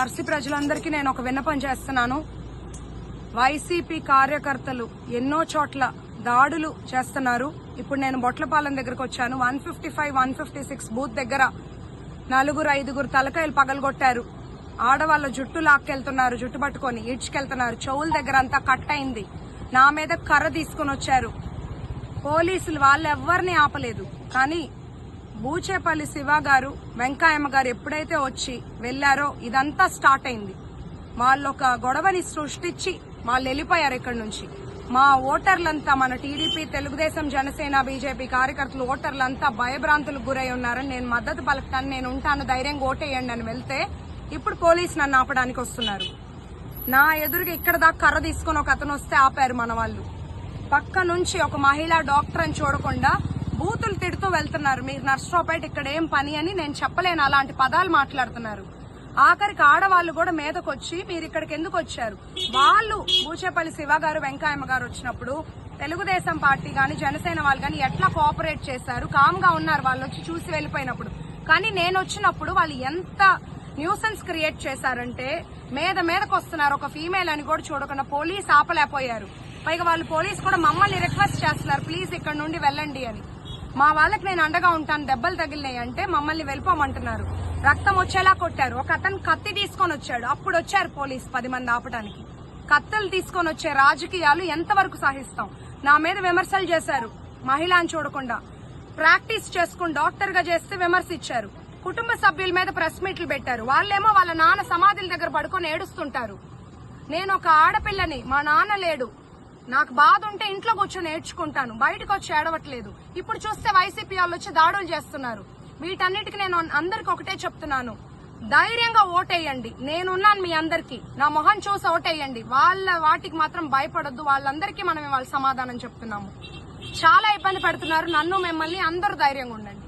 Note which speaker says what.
Speaker 1: దర్శి ప్రజలందరికీ నేను ఒక విన్నపం చేస్తున్నాను. వైసీపీ కార్యకర్తలు ఎన్నో చోట్ల దాడులు చేస్తున్నారు. ఇప్పుడు నేను బొట్లపాలెం దగ్గరకు వచ్చాను. 155, 156 బూత్ దగ్గర 4-5 తలకాయలు పగలగొట్టారు. ఆడవాళ్ళ జుట్టు లాక్కెళ్తున్నారు, జుట్టు పట్టుకొని ఈడ్చుకెళ్తున్నారు. చెవుల దగ్గర అంతా కట్ అయింది. నా మీద కర్ర తీసుకుని వచ్చారు. పోలీసులు వాళ్ళెవ్వరిని ఆపలేదు. కానీ బూచేపల్లి శివ గారు, వెంకాయమ్మ గారు ఎప్పుడైతే వచ్చి వెళ్లారో ఇదంతా స్టార్ట్ అయింది. వాళ్ళు ఒక గొడవని సృష్టించి వాళ్ళు వెళ్ళిపోయారు ఇక్కడి నుంచి. మా ఓటర్లంతా, మన టీడీపీ, తెలుగుదేశం, జనసేన, బీజేపీ కార్యకర్తలు ఓటర్లంతా భయభ్రాంతులకు గురై ఉన్నారని నేను మద్దతు పలుకుతాను, నేను ఉంటాను, ధైర్యంగా ఓటేయండి అని వెళ్తే ఇప్పుడు పోలీసు నన్ను ఆపడానికి వస్తున్నారు. నా ఎదురుగా ఇక్కడ దాకా కర్ర తీసుకుని ఒక అతను వస్తే ఆపారు మన వాళ్ళు. పక్క నుంచి ఒక మహిళా డాక్టర్ అని చూడకుండా బూతులు తిడుతూ వెళ్తున్నారు. మీరు నర్సరావుపేట ఇక్కడ ఏం పని అని నేను చెప్పలేను, అలాంటి పదాలు మాట్లాడుతున్నారు. ఆఖరికి ఆడవాళ్లు కూడా మీదకొచ్చి మీరు ఇక్కడికి ఎందుకు వచ్చారు? వాళ్ళు బూచేపల్లి శివ గారు, వెంకాయమ్మ గారు వచ్చినప్పుడు తెలుగుదేశం పార్టీ గాని, జనసేన వాళ్ళు గాని ఎట్లా కోఆపరేట్ చేశారు? కామ్ గా ఉన్నారు వాళ్ళు వచ్చి చూసి వెళ్ళిపోయినప్పుడు. కానీ నేను వచ్చినప్పుడు వాళ్ళు ఎంత న్యూసెన్స్ క్రియేట్ చేశారంటే మీదకు వస్తున్నారు. ఒక ఫీమేల్ అని కూడా చూడకుండా పోలీస్ ఆపలేకపోయారు. పైగా వాళ్ళు పోలీస్ కూడా మమ్మల్ని రిక్వెస్ట్ చేస్తున్నారు, ప్లీజ్ ఇక్కడ నుండి వెళ్ళండి అని. మా వాళ్ళకి నేను అండగా ఉంటాను, దెబ్బలు తగిలినాయి అంటే మమ్మల్ని వెళ్ళిపోమంటున్నారు. రక్తం వచ్చేలా కొట్టారు. ఒక అతను కత్తి తీసుకొని వచ్చాడు, అప్పుడు వచ్చారు పోలీస్ 10 మంది ఆపడానికి. కత్తులు తీసుకొని వచ్చే రాజకీయాలు ఎంతవరకు సహిస్తాం? నా మీద విమర్శలు చేశారు. మహిళ అని చూడకుండా ప్రాక్టీస్ చేసుకుని డాక్టర్ గా చేస్తే విమర్శ ఇచ్చారు. కుటుంబ సభ్యుల మీద ప్రెస్ మీట్లు పెట్టారు. వాళ్ళేమో వాళ్ళ నాన్న సమాధుల దగ్గర పడుకొని ఏడుస్తుంటారు. నేను ఒక ఆడపిల్లని, మా నాన్న లేడు, నాకు బాధ ఉంటే ఇంట్లో కూర్చొని ఏడ్చుకుంటాను, బయటకు వచ్చి ఏడవట్లేదు. ఇప్పుడు చూస్తే వైసీపీ వాళ్ళు వచ్చి దాడులు చేస్తున్నారు. వీటన్నిటికీ నేను అందరికి ఒకటే చెప్తున్నాను, ధైర్యంగా ఓటేయండి. నేనున్నాను మీ అందరికి, నా మొహం చూసి ఓటేయండి. వాళ్ళ వాటికి మాత్రం భయపడొద్దు. వాళ్ళందరికీ మనం వాళ్ళ సమాధానం చెప్తున్నాము. చాలా ఇబ్బంది పెడుతున్నారు నన్ను, మిమ్మల్ని. అందరూ ధైర్యంగా ఉండండి.